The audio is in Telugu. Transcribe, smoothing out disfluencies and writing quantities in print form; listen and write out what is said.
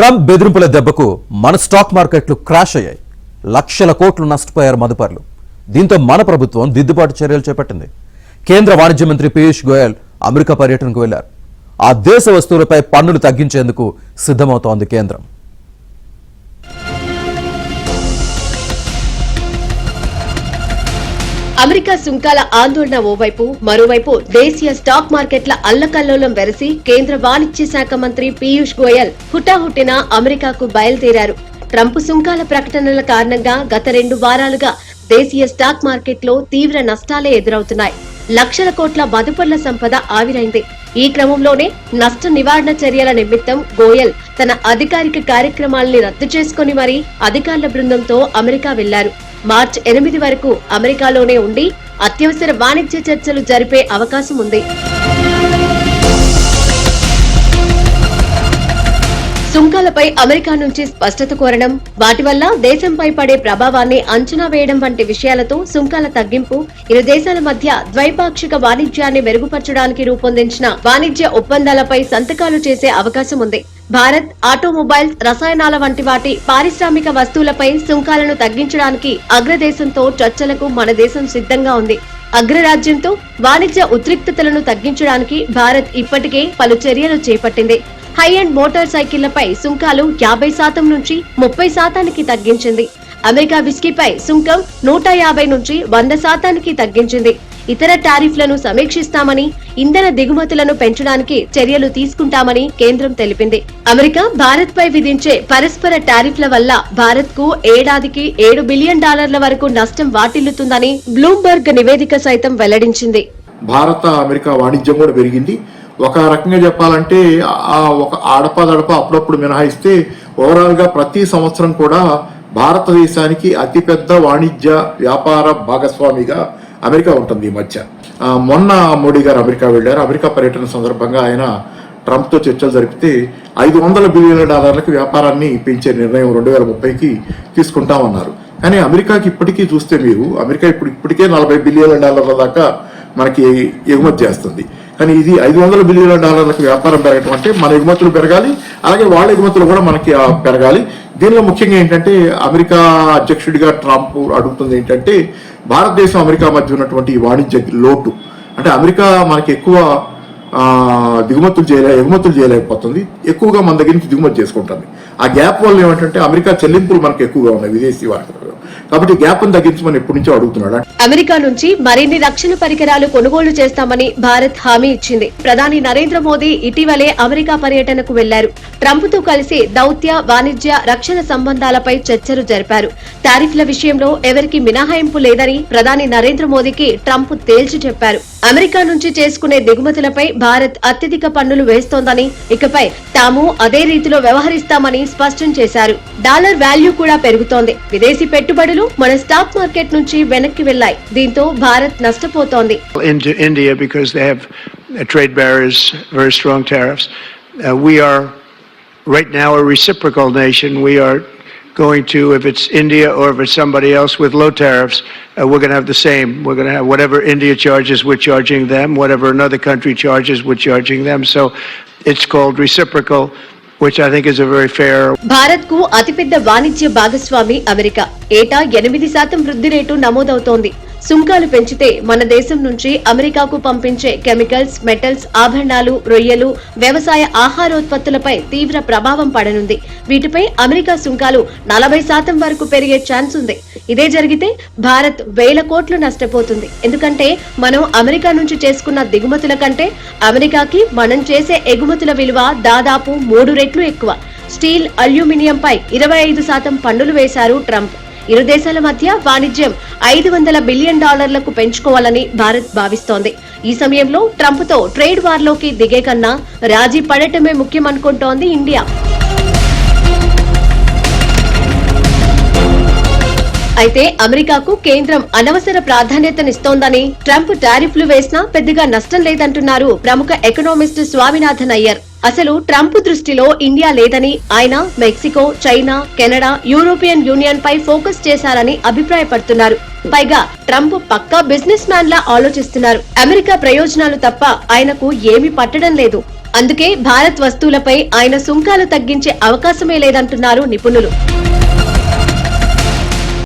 ట్రంప్ బెదిరింపుల దెబ్బకు మన స్టాక్ మార్కెట్లు క్రాష్ అయ్యాయి. లక్షల కోట్లు నష్టపోయారు మదుపర్లు. దీంతో మన ప్రభుత్వం దిద్దుబాటు చర్యలు చేపట్టింది. కేంద్ర వాణిజ్య మంత్రి పీయూష్ గోయల్ అమెరికా పర్యటనకు వెళ్లారు. ఆ దేశ వస్తువులపై పన్నులు తగ్గించేందుకు సిద్ధమవుతోంది కేంద్రం. అమెరికా సుంకాల ఆందోళన ఓవైపు, మరోవైపు దేశీయ స్టాక్ మార్కెట్ల అల్లకల్లోలం వెరసి కేంద్ర వాణిజ్య శాఖ మంత్రి పీయూష్ గోయల్ హుటాహుటిన అమెరికాకు బయలుదేరారు. ట్రంప్ సుంకాల ప్రకటనల కారణంగా గత 2 వారాలుగా దేశీయ స్టాక్ మార్కెట్లో తీవ్ర నష్టాలే ఎదురవుతున్నాయి. లక్షల కోట్ల మదుపర్ల సంపద ఆవిరైంది. ఈ క్రమంలోనే నష్ట నివారణ చర్యల నిమిత్తం గోయల్ తన అధికారిక కార్యక్రమాల్ని రద్దు చేసుకుని మరీ అధికారుల బృందంతో అమెరికా వెళ్లారు. మార్చి 8 వరకు అమెరికాలోనే ఉండి అత్యవసర వాణిజ్య చర్చలు జరిపే అవకాశం ఉంది. సుంకాలపై అమెరికా నుంచి స్పష్టత కోరడం, వాటి వల్ల దేశంపై పడే ప్రభావాన్ని అంచనా వేయడం వంటి విషయాలతో సుంకాల తగ్గింపు ఇరు దేశాల మధ్య ద్వైపాక్షిక వాణిజ్యాన్ని మెరుగుపరచడానికి రూపొందించిన వాణిజ్య ఒప్పందాలపై సంతకాలు చేసే అవకాశం ఉంది. భారత్ ఆటోమొబైల్స్, రసాయనాల వంటి వాటి పారిశ్రామిక వస్తువులపై సుంకాలను తగ్గించడానికి అగ్రదేశంతో చర్చలకు మన దేశం సిద్ధంగా ఉంది. అగ్రరాజ్యంతో వాణిజ్య ఉద్రిక్తతలను తగ్గించడానికి భారత్ ఇప్పటికే పలు చర్యలు చేపట్టింది. హై అండ్ మోటార్ సైకిళ్లపై సుంకాలు 50% నుంచి 30% తగ్గించింది. అమెరికా విస్కీపై సుంకం 150 నుంచి 100% తగ్గించింది. ఇతర టారిఫ్లను సమీక్షిస్తామని, ఇంధన దిగుమతులను పెంచడానికి చర్యలు తీసుకుంటామని కేంద్రం తెలిపింది. అమెరికా భారత్ పై విధించే పరస్పర టారిఫ్ల వల్ల భారత్ కు ఏడాదికి $7 బిలియన్ వరకు నష్టం వాటిల్లుతుందని బ్లూంబర్గ్ నివేదిక సైతం వెల్లడించింది. భారత అమెరికా వాణిజ్యం కూడా పెరిగింది. ఒక రకంగా చెప్పాలంటే ఒక ఆడపాదడప అప్పుడప్పుడు మినహాయిస్తే ఓవరాల్ గా ప్రతి సంవత్సరం కూడా భారతదేశానికి అతిపెద్ద వాణిజ్య వ్యాపార భాగస్వామిగా అమెరికా ఉంటుంది. ఈ మధ్య మొన్న మోడీ గారు అమెరికా వెళ్లారు. అమెరికా పర్యటన సందర్భంగా ఆయన ట్రంప్ తో చర్చలు జరిపితే $500 బిలియన్ల వ్యాపారాన్ని పెంచే నిర్ణయం 2030కి తీసుకుంటామన్నారు. కానీ అమెరికాకి ఇప్పటికీ చూస్తే మీరు అమెరికా ఇప్పటికే $40 బిలియన్ల దాకా మనకి ఎగుమతి చేస్తుంది. కానీ ఇది $500 బిలియన్ల వ్యాపారం పెరగటం అంటే మన ఎగుమతులు పెరగాలి, అలాగే వాళ్ళ ఎగుమతులు కూడా మనకి పెరగాలి. దీనిలో ముఖ్యంగా ఏంటంటే అమెరికా అధ్యక్షుడిగా ట్రంప్ అడుగుతుంది ఏంటంటే భారతదేశం అమెరికా మధ్య ఉన్నటువంటి వాణిజ్య లోటు, అంటే అమెరికా మనకి ఎక్కువ ఎగుమతులు చేయలేకపోతుంది, ఎక్కువగా మన దగ్గర నుంచి దిగుమతి చేసుకుంటుంది. ఆ గ్యాప్ వల్ల ఏమంటే అమెరికా చెల్లింపులు మనకు ఎక్కువగా ఉన్నాయి విదేశీ వాటిలో. కాబట్టి గ్యాప్ తగ్గించమని ఎప్పటి నుంచో అడుగుతున్నాడు. అమెరికా నుంచి మరిన్ని రక్షణ పరికరాలు కొనుగోలు చేస్తామని భారత్ హామీ ఇచ్చింది. ప్రధాని నరేంద్ర మోదీ ఇటీవలే అమెరికా పర్యటనకు వెళ్లారు. ట్రంప్ తో కలిసి దౌత్య, వాణిజ్య, రక్షణ సంబంధాలపై చర్చలు జరిపారు. టారిఫ్ల విషయంలో ఎవరికి మినహాయింపు లేదని ప్రధాని నరేంద్ర మోదీకి ట్రంప్ తేల్చి చెప్పారు. అమెరికా నుంచి చేసుకునే దిగుమతులపై భారత్ అత్యధిక పన్నులు వేస్తోందని, ఇకపై తాము అదే రీతిలో వ్యవహరిస్తామని స్పష్టం చేశారు. డాలర్ వాల్యూ కూడా పెరుగుతోంది. విదేశీ పెట్టుబడులు మన స్టాక్ మార్కెట్ నుంచి వెనక్కి వెళ్లాయి. దీంతో Bharat నష్టపోతోంది. Into India because they have trade barriers, very strong tariffs. We are right now a reciprocal nation. We are going to, if it's India or if it's somebody else with low tariffs, we're going to have the same. We're going to have whatever India charges, we're charging them. Whatever another country charges, we're charging them. So it's called reciprocal, which I think is a very fair. Bharat కు అతిపెద్ద వాణిజ్య భాగస్వామి అమెరికా. ఏటా 8% వృద్ధి రేటు నమోదవుతోంది. సుంకాలు పెంచితే మన దేశం నుంచి అమెరికాకు పంపించే కెమికల్స్, మెటల్స్, ఆభరణాలు, రొయ్యలు, వ్యవసాయ ఆహారోత్పత్తులపై తీవ్ర ప్రభావం పడనుంది. వీటిపై అమెరికా సుంకాలు 40% వరకు పెరిగే ఛాన్స్ ఉంది. ఇదే జరిగితే భారత్ వేల కోట్లు నష్టపోతుంది. ఎందుకంటే మనం అమెరికా నుంచి చేసుకున్న దిగుమతుల కంటే అమెరికాకి మనం చేసే ఎగుమతుల విలువ దాదాపు 3 రెట్లు ఎక్కువ. స్టీల్, అల్యూమినియంపై 25% పన్నులు వేశారు ట్రంప్. ఇరు దేశాల మధ్య వాణిజ్యం $500 బిలియన్ పెంచుకోవాలని భారత్ భావిస్తోంది. ఈ సమయంలో ట్రంప్ తో ట్రేడ్ వార్లోకి దిగే కన్నా రాజీ పడటమే ముఖ్యమనుకుంటోంది ఇండియా. అయితే అమెరికాకు కేంద్రం అనవసర ప్రాధాన్యతనిస్తోందని, ట్రంప్ టారిఫ్లు వేసినా పెద్దగా నష్టం లేదంటున్నారు ప్రముఖ ఎకనామిస్ట్ స్వామినాథన్ అయ్యర్. అసలు ట్రంప్ దృష్టిలో ఇండియా లేదని, ఆయన Mexico, China, Canada, European Union పై ఫోకస్ చేశారని అభిప్రాయపడుతున్నారు. పైగా ట్రంప్ పక్కా బిజినెస్ మ్యాన్ లా ఆలోచిస్తున్నారు. అమెరికా ప్రయోజనాలు తప్ప ఆయనకు ఏమీ పట్టడం లేదు. అందుకే భారత్ వస్తువులపై ఆయన సుంకాలు తగ్గించే అవకాశమే లేదంటున్నారు నిపుణులు.